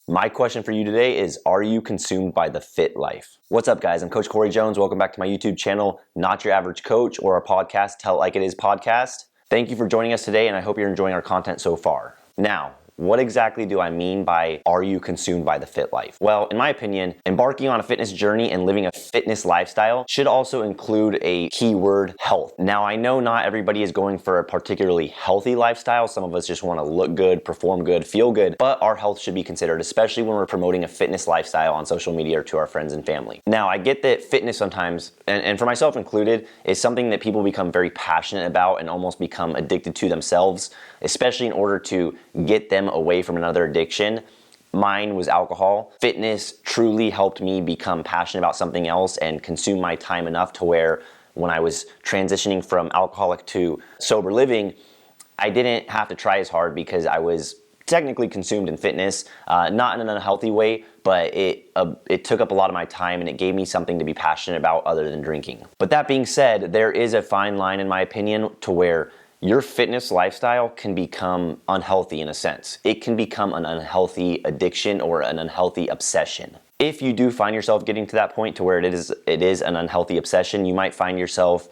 My question for you today is, are you consumed by the fit life? What's up, guys? I'm Coach Corey Jones. Welcome back to my YouTube channel, Not Your Average Coach, or our podcast, Tell It Like It Is podcast. Thank you for joining us today, and I hope you're enjoying our content so far. Now, what exactly do I mean by are you consumed by the fit life? Well, in my opinion, embarking on a fitness journey and living a fitness lifestyle should also include a keyword health. Now, I know not everybody is going for a particularly healthy lifestyle. Some of us just want to look good, perform good, feel good, but our health should be considered, especially when we're promoting a fitness lifestyle on social media or to our friends and family. Now, I get that fitness sometimes, and for myself included, is something that people become very passionate about and almost become addicted to themselves, especially in order to get them away from another addiction. Mine was alcohol. Fitness truly helped me become passionate about something else and consume my time enough to where when I was transitioning from alcoholic to sober living, I didn't have to try as hard because I was technically consumed in fitness, not in an unhealthy way, but it took up a lot of my time and it gave me something to be passionate about other than drinking. But that being said, there is a fine line in my opinion to where your fitness lifestyle can become unhealthy in a sense. It can become an unhealthy addiction or an unhealthy obsession. If you do find yourself getting to that point to where it is an unhealthy obsession, you might find yourself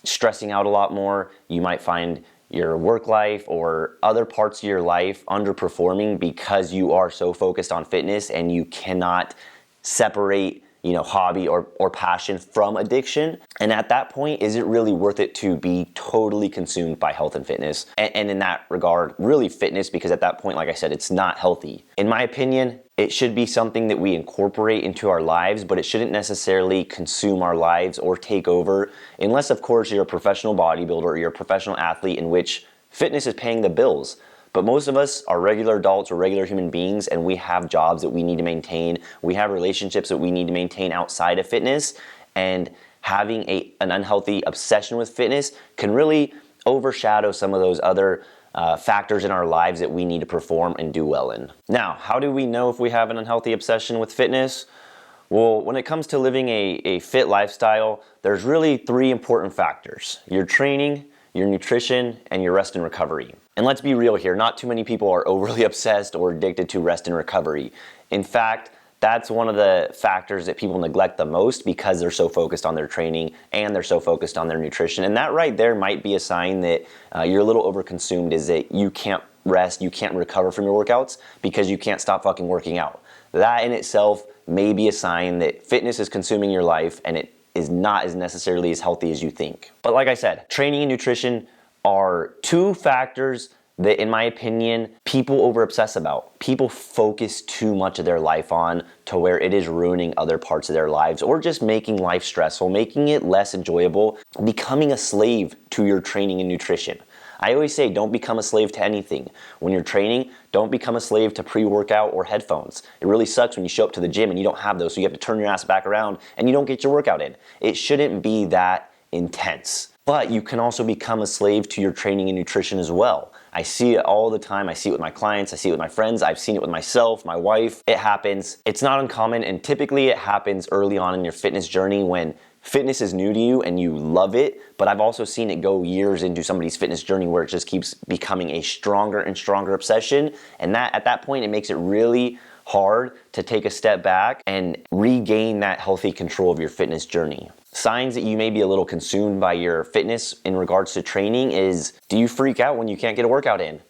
stressing out a lot more. You might find your work life or other parts of your life underperforming because you are so focused on fitness and you cannot separate hobby or passion from addiction. And at that point, is it really worth it to be totally consumed by health and fitness? And in that regard, really fitness, because at that point, like I said, it's not healthy. In my opinion, it should be something that we incorporate into our lives, but it shouldn't necessarily consume our lives or take over, unless of course you're a professional bodybuilder or you're a professional athlete in which fitness is paying the bills. But most of us are regular adults or regular human beings, and we have jobs that we need to maintain. We have relationships that we need to maintain outside of fitness, and having an unhealthy obsession with fitness can really overshadow some of those other factors in our lives that we need to perform and do well in. Now, how do we know if we have an unhealthy obsession with fitness? Well, when it comes to living a fit lifestyle, there's really three important factors: your training, your nutrition, and your rest and recovery. And let's be real here, not too many people are overly obsessed or addicted to rest and recovery. In fact, that's one of the factors that people neglect the most because they're so focused on their training and they're so focused on their nutrition. And that right there might be a sign that you're a little overconsumed, is that you can't rest, you can't recover from your workouts because you can't stop fucking working out. That in itself may be a sign that fitness is consuming your life and it is not as necessarily as healthy as you think. But like I said, training and nutrition are two factors that, in my opinion, people over obsess about. People focus too much of their life on to where it is ruining other parts of their lives or just making life stressful, making it less enjoyable, becoming a slave to your training and nutrition. I always say, don't become a slave to anything. When you're training, don't become a slave to pre-workout or headphones. It really sucks when you show up to the gym and you don't have those, so you have to turn your ass back around and you don't get your workout in. It shouldn't be that intense. But you can also become a slave to your training and nutrition as well. I see it all the time. I see it with my clients. I see it with my friends. I've seen it with myself, my wife. It happens. It's not uncommon, and typically it happens early on in your fitness journey when fitness is new to you and you love it. But I've also seen it go years into somebody's fitness journey where it just keeps becoming a stronger and stronger obsession. And that at that point, it makes it really hard to take a step back and regain that healthy control of your fitness journey. Signs that you may be a little consumed by your fitness in regards to training is, do you freak out when you can't get a workout in?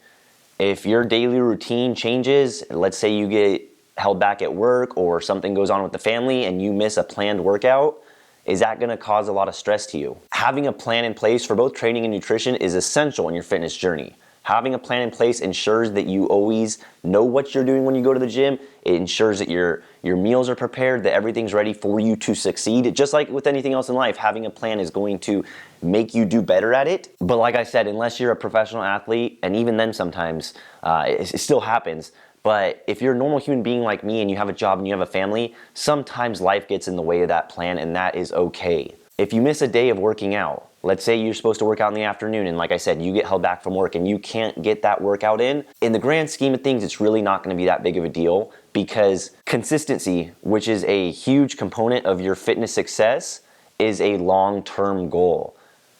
If your daily routine changes, let's say you get held back at work or something goes on with the family and you miss a planned workout, is that going to cause a lot of stress to you? Having a plan in place for both training and nutrition is essential in your fitness journey. Having a plan in place ensures that you always know what you're doing when you go to the gym. It ensures that your meals are prepared, that everything's ready for you to succeed. Just like with anything else in life, having a plan is going to make you do better at it. But like I said, unless you're a professional athlete, and even then sometimes it still happens, but if you're a normal human being like me and you have a job and you have a family, sometimes life gets in the way of that plan, and that is okay. If you miss a day of working out, let's say you're supposed to work out in the afternoon and like I said, you get held back from work and you can't get that workout in the grand scheme of things, it's really not going to be that big of a deal because consistency, which is a huge component of your fitness success, is a long-term goal.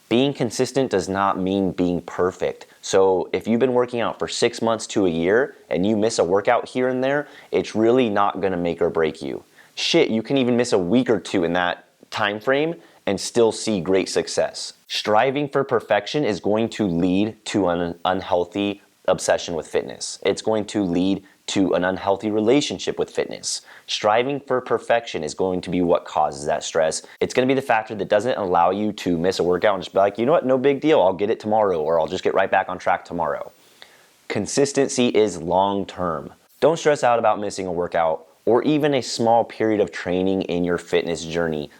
Being consistent does not mean being perfect. So if you've been working out for 6 months to a year and you miss a workout here and there, it's really not gonna make or break you. Shit, you can even miss a week or two in that time frame and still see great success. Striving for perfection is going to lead to an unhealthy obsession with fitness. It's going to lead to an unhealthy relationship with fitness. Striving for perfection is going to be what causes that stress. It's going to be the factor that doesn't allow you to miss a workout and just be like, you know what, no big deal, I'll get it tomorrow, or I'll just get right back on track tomorrow. Consistency is long term. Don't stress out about missing a workout or even a small period of training in your fitness journey.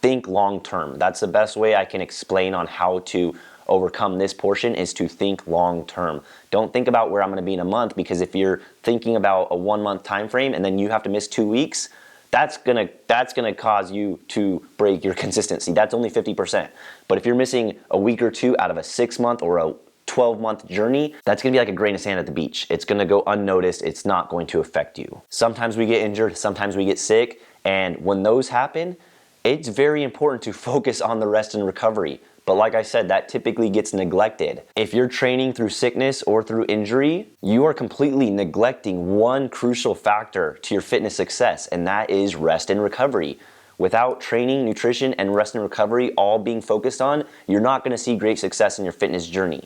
Think long term. That's the best way I can explain on how to overcome this portion, is to think long term. Don't think about where I'm going to be in a month, because if you're thinking about a 1 month time frame and then you have to miss 2 weeks, that's gonna cause you to break your consistency. That's only 50%. But if you're missing a week or two out of a 6 month or a 12-month journey, that's gonna be like a grain of sand at the beach. It's gonna go unnoticed. It's not going to affect you. Sometimes we get injured, sometimes we get sick, and when those happen, it's very important to focus on the rest and recovery. But like I said, that typically gets neglected. If you're training through sickness or through injury, you are completely neglecting one crucial factor to your fitness success, and that is rest and recovery. Without training, nutrition, and rest and recovery all being focused on, you're not gonna see great success in your fitness journey.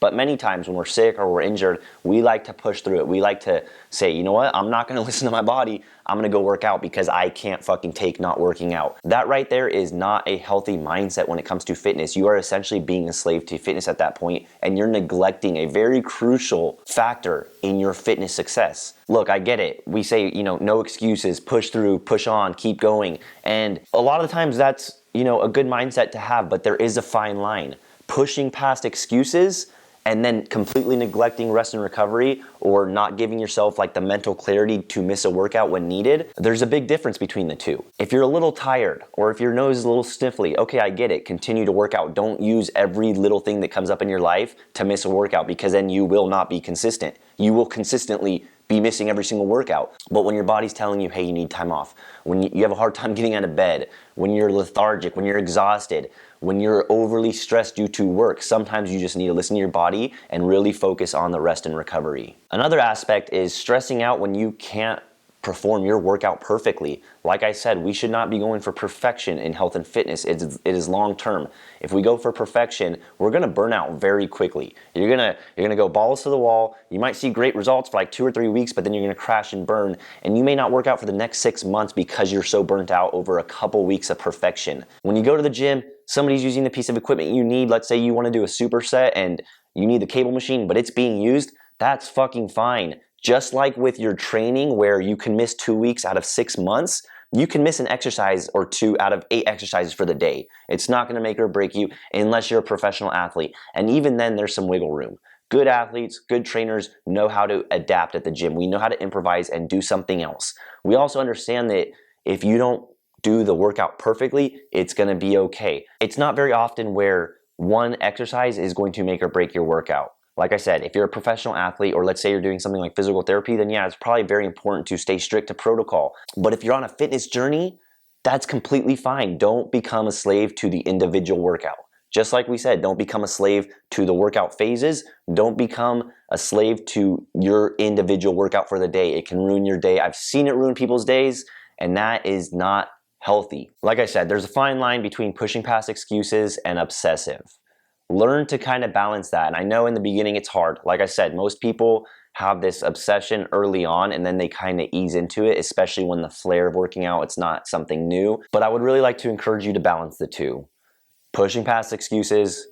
But many times when we're sick or we're injured, we like to push through it. We like to say, you know what, I'm not gonna listen to my body. I'm gonna go work out because I can't fucking take not working out. That right there is not a healthy mindset when it comes to fitness. You are essentially being a slave to fitness at that point, and you're neglecting a very crucial factor in your fitness success. Look, I get it. We say, no excuses, push through, push on, keep going. And a lot of the times that's, a good mindset to have, but there is a fine line. Pushing past excuses and then completely neglecting rest and recovery, or not giving yourself like the mental clarity to miss a workout when needed, there's a big difference between the two. If you're a little tired, or if your nose is a little sniffly, okay, I get it, continue to work out. Don't use every little thing that comes up in your life to miss a workout, because then you will not be consistent. You will consistently be missing every single workout. But when your body's telling you, hey, you need time off, when you have a hard time getting out of bed, when you're lethargic, when you're exhausted, when you're overly stressed due to work, sometimes you just need to listen to your body and really focus on the rest and recovery. Another aspect is stressing out when you can't perform your workout perfectly. Like I said, we should not be going for perfection in health and fitness. It is long term. If we go for perfection, we're gonna burn out very quickly. You're gonna go balls to the wall. You might see great results for like 2 or 3 weeks, but then you're gonna crash and burn, and you may not work out for the next 6 months because you're so burnt out over a couple weeks of perfection. When you go to the gym, somebody's using the piece of equipment you need. Let's say you wanna do a superset and you need the cable machine, but it's being used. That's fucking fine. Just like with your training, where you can miss 2 weeks out of 6 months, you can miss an exercise or 2 out of 8 exercises for the day. It's not gonna make or break you unless you're a professional athlete. And even then, there's some wiggle room. Good athletes, good trainers know how to adapt at the gym. We know how to improvise and do something else. We also understand that if you don't do the workout perfectly, it's gonna be okay. It's not very often where one exercise is going to make or break your workout. Like I said, if you're a professional athlete, or let's say you're doing something like physical therapy, then yeah, it's probably very important to stay strict to protocol. But if you're on a fitness journey, that's completely fine. Don't become a slave to the individual workout. Just like we said, don't become a slave to the workout phases. Don't become a slave to your individual workout for the day. It can ruin your day. I've seen it ruin people's days, and that is not healthy. Like I said, there's a fine line between pushing past excuses and obsessive. Learn to kind of balance that. And I know in the beginning it's hard. Like I said, most people have this obsession early on, and then they kind of ease into it, especially when the flair of working out, it's not something new. But I would really like to encourage you to balance the two. Pushing past excuses,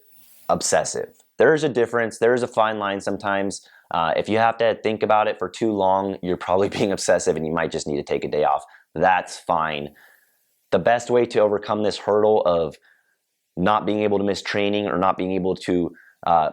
obsessive. There's a difference. There's a fine line sometimes. If you have to think about it for too long, you're probably being obsessive and you might just need to take a day off. That's fine. The best way to overcome this hurdle of not being able to miss training or not being able to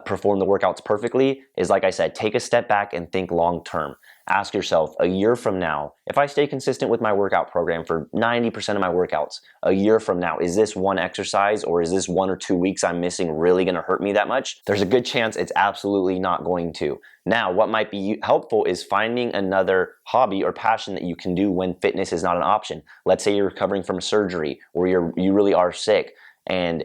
perform the workouts perfectly is, like I said, take a step back and think long term. Ask yourself, a year from now, if I stay consistent with my workout program for 90% of my workouts, a year from now, is this one exercise or is this 1 or 2 weeks I'm missing really gonna hurt me that much? There's a good chance it's absolutely not going to. Now, what might be helpful is finding another hobby or passion that you can do when fitness is not an option. Let's say you're recovering from a surgery or you really are sick, and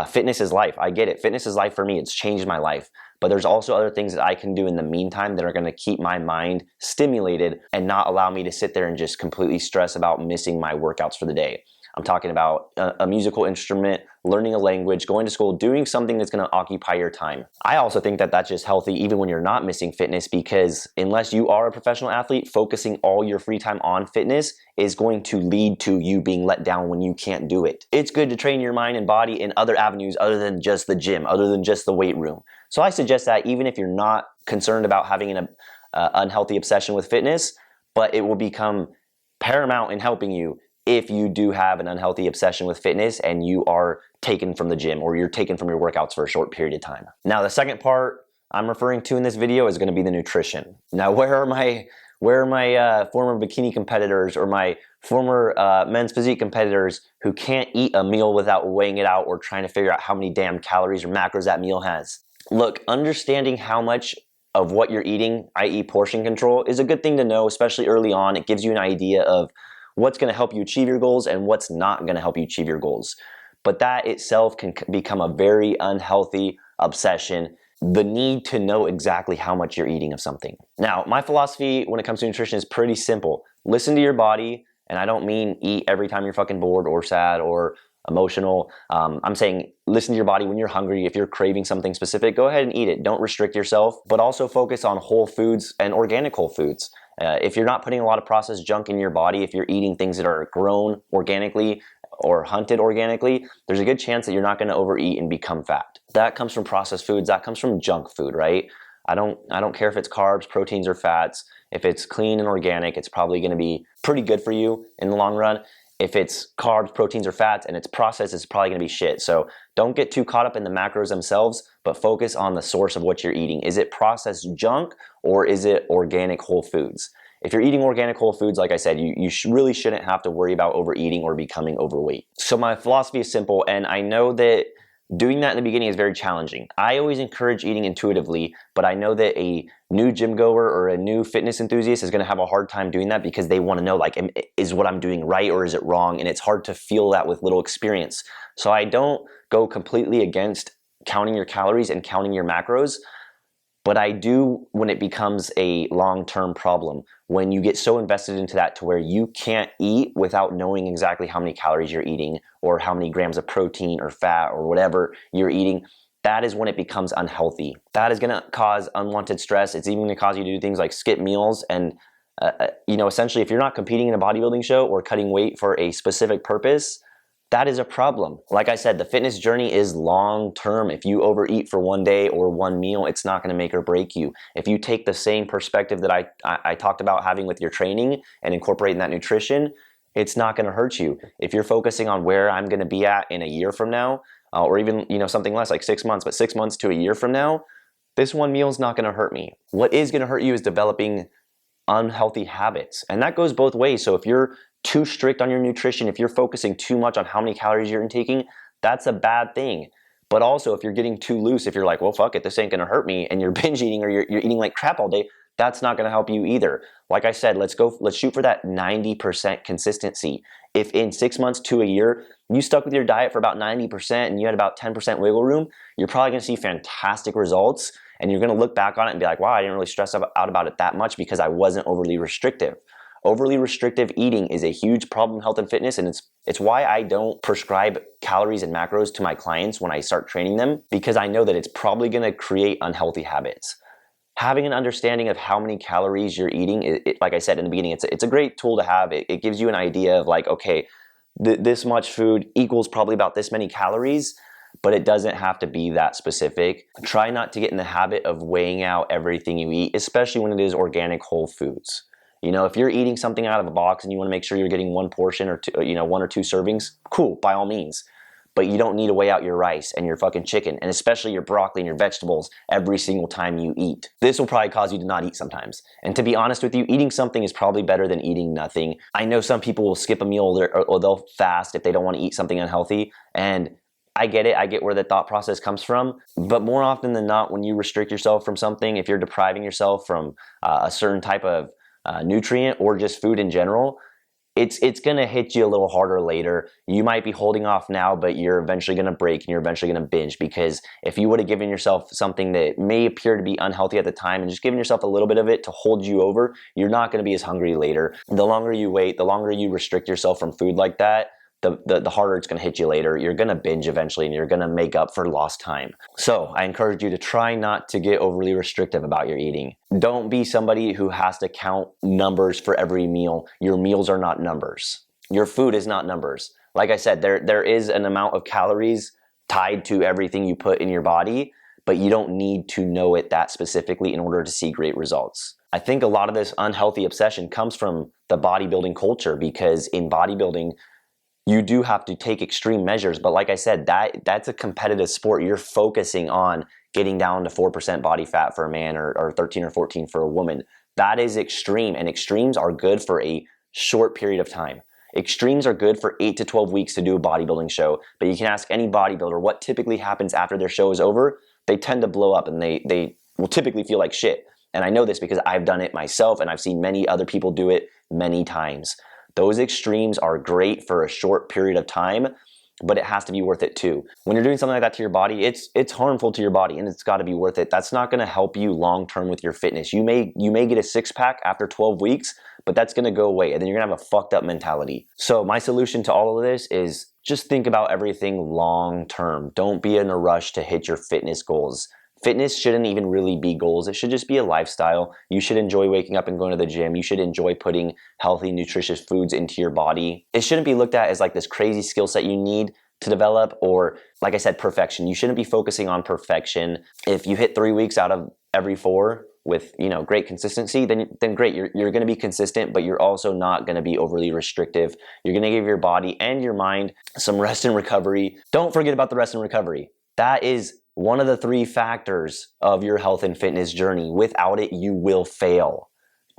Fitness is life. I get it. Fitness is life for me. It's changed my life. But there's also other things that I can do in the meantime that are going to keep my mind stimulated and not allow me to sit there and just completely stress about missing my workouts for the day. I'm talking about a musical instrument, learning a language, going to school, doing something that's going to occupy your time. I also think that that's just healthy even when you're not missing fitness, because unless you are a professional athlete, focusing all your free time on fitness is going to lead to you being let down when you can't do it. It's good to train your mind and body in other avenues other than just the gym, other than just the weight room. So I suggest that even if you're not concerned about having an unhealthy obsession with fitness, but it will become paramount in helping you if you do have an unhealthy obsession with fitness and you are taken from the gym or you're taken from your workouts for a short period of time. Now, the second part I'm referring to in this video is going to be the nutrition. Now, where are my former bikini competitors or my former men's physique competitors who can't eat a meal without weighing it out or trying to figure out how many damn calories or macros that meal has? Look, understanding how much of what you're eating, i.e. portion control, is a good thing to know, especially early on. It gives you an idea of what's going to help you achieve your goals and what's not going to help you achieve your goals. But that itself can become a very unhealthy obsession, the need to know exactly how much you're eating of something. Now, my philosophy when it comes to nutrition is pretty simple. Listen to your body, and I don't mean eat every time you're fucking bored or sad or emotional. I'm saying listen to your body when you're hungry. If you're craving something specific, go ahead and eat it. Don't restrict yourself, but also focus on whole foods and organic whole foods. If you're not putting a lot of processed junk in your body, if you're eating things that are grown organically or hunted organically, there's a good chance that you're not going to overeat and become fat. That comes from processed foods. That comes from junk food, right? I don't care if it's carbs, proteins, or fats. If it's clean and organic, it's probably going to be pretty good for you in the long run. If it's carbs, proteins, or fats, and it's processed, it's probably going to be shit. So don't get too caught up in the macros themselves, but focus on the source of what you're eating. Is it processed junk or is it organic whole foods? If you're eating organic whole foods, like I said, you really shouldn't have to worry about overeating or becoming overweight. So my philosophy is simple, and I know that doing that in the beginning is very challenging. I always encourage eating intuitively, but I know that a new gym goer or a new fitness enthusiast is going to have a hard time doing that because they want to know, like, is what I'm doing right or is it wrong? And it's hard to feel that with little experience. So I don't go completely against counting your calories and counting your macros, but I do when it becomes a long-term problem, when you get so invested into that to where you can't eat without knowing exactly how many calories you're eating or how many grams of protein or fat or whatever you're eating. That is when it becomes unhealthy. That is going to cause unwanted stress. It's even going to cause you to do things like skip meals. And essentially, if you're not competing in a bodybuilding show or cutting weight for a specific purpose, that is a problem. Like I said, the fitness journey is long term. If you overeat for one day or one meal, it's not going to make or break you. If you take the same perspective that I talked about having with your training and incorporating that nutrition, it's not going to hurt you. If you're focusing on where I'm going to be at in a year from now, or even something less like 6 months, but 6 months to a year from now, this one meal is not going to hurt me. What is going to hurt you is developing unhealthy habits, and that goes both ways. So if you're too strict on your nutrition, if you're focusing too much on how many calories you're intaking, that's a bad thing. But also if you're getting too loose, if you're like, well, fuck it, this ain't gonna hurt me, and you're binge eating or you're eating like crap all day, that's not gonna help you either. Like I said, let's shoot for that 90% consistency. If in 6 months to a year, you stuck with your diet for about 90% and you had about 10% wiggle room, you're probably gonna see fantastic results, and you're gonna look back on it and be like, wow, I didn't really stress out about it that much because I wasn't overly restrictive. Overly restrictive eating is a huge problem in health and fitness, and it's why I don't prescribe calories and macros to my clients when I start training them, because I know that it's probably going to create unhealthy habits. Having an understanding of how many calories you're eating, like I said in the beginning, it's a great tool to have. It gives you an idea of like, okay, this much food equals probably about this many calories, but it doesn't have to be that specific. Try not to get in the habit of weighing out everything you eat, especially when it is organic whole foods. If you're eating something out of a box and you want to make sure you're getting one portion or two, 1 or 2 servings, cool, by all means. But you don't need to weigh out your rice and your fucking chicken, and especially your broccoli and your vegetables every single time you eat. This will probably cause you to not eat sometimes. And to be honest with you, eating something is probably better than eating nothing. I know some people will skip a meal or they'll fast if they don't want to eat something unhealthy. And I get it. I get where the thought process comes from. But more often than not, when you restrict yourself from something, if you're depriving yourself from a certain type of nutrient or just food in general, it's going to hit you a little harder later. You might be holding off now, but you're eventually going to break and you're eventually going to binge, because if you would have given yourself something that may appear to be unhealthy at the time and just giving yourself a little bit of it to hold you over, you're not going to be as hungry later. The longer you wait, the longer you restrict yourself from food like that, the harder it's going to hit you later. You're going to binge eventually and you're going to make up for lost time. So I encourage you to try not to get overly restrictive about your eating. Don't be somebody who has to count numbers for every meal. Your meals are not numbers. Your food is not numbers. Like I said, there is an amount of calories tied to everything you put in your body, but you don't need to know it that specifically in order to see great results. I think a lot of this unhealthy obsession comes from the bodybuilding culture, because in bodybuilding, you do have to take extreme measures, but like I said, that's a competitive sport. You're focusing on getting down to 4% body fat for a man, or 13 or 14 for a woman. That is extreme, and extremes are good for a short period of time. Extremes are good for 8 to 12 weeks to do a bodybuilding show, but you can ask any bodybuilder what typically happens after their show is over. They tend to blow up and they will typically feel like shit. And I know this because I've done it myself and I've seen many other people do it many times. Those extremes are great for a short period of time, but it has to be worth it too. When you're doing something like that to your body, it's harmful to your body, and it's got to be worth it. That's not going to help you long term with your fitness. You may get a six-pack after 12 weeks, but that's going to go away, and then you're going to have a fucked up mentality. So my solution to all of this is just think about everything long term. Don't be in a rush to hit your fitness goals. Fitness shouldn't even really be goals. It should just be a lifestyle. You should enjoy waking up and going to the gym. You should enjoy putting healthy, nutritious foods into your body. It shouldn't be looked at as like this crazy skill set you need to develop, or like I said, perfection. You shouldn't be focusing on perfection. If you hit 3 weeks out of every 4 with, great consistency, then great. You're going to be consistent, but you're also not going to be overly restrictive. You're going to give your body and your mind some rest and recovery. Don't forget about the rest and recovery. That is one of the 3 factors of your health and fitness journey. Without it, you will fail.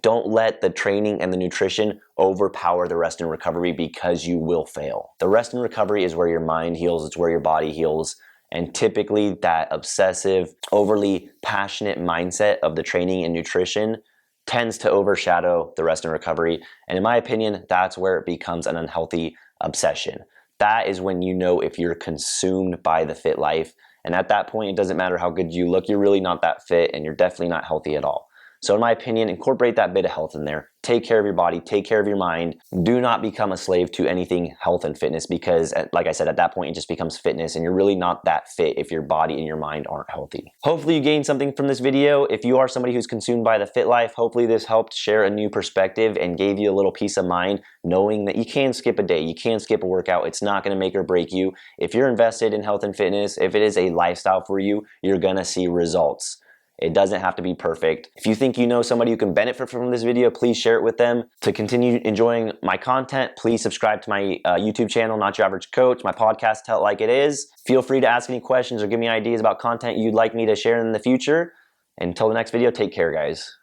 Don't let the training and the nutrition overpower the rest and recovery, because you will fail. The rest and recovery is where your mind heals, it's where your body heals. And typically that obsessive, overly passionate mindset of the training and nutrition tends to overshadow the rest and recovery. And in my opinion, that's where it becomes an unhealthy obsession. That is when you know if you're consumed by the fit life. And at that point, it doesn't matter how good you look, you're really not that fit and you're definitely not healthy at all. So in my opinion, incorporate that bit of health in there. Take care of your body, take care of your mind. Do not become a slave to anything health and fitness, because like I said, at that point, it just becomes fitness and you're really not that fit if your body and your mind aren't healthy. Hopefully you gained something from this video. If you are somebody who's consumed by the fit life, hopefully this helped share a new perspective and gave you a little peace of mind, knowing that you can skip a day, you can skip a workout. It's not gonna make or break you. If you're invested in health and fitness, if it is a lifestyle for you, you're gonna see results. It doesn't have to be perfect. If you think you know somebody who can benefit from this video, please share it with them. To continue enjoying my content, please subscribe to my YouTube channel, Not Your Average Coach, my podcast, Tell It Like It Is. Feel free to ask any questions or give me ideas about content you'd like me to share in the future. Until the next video, take care, guys.